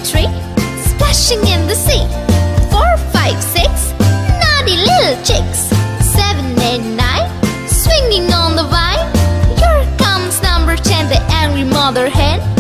3, splashing in the sea. 4, 5, 6, naughty little chicks. 7, 8, 9, swinging on the vine. Here comes number 10, the angry mother hen.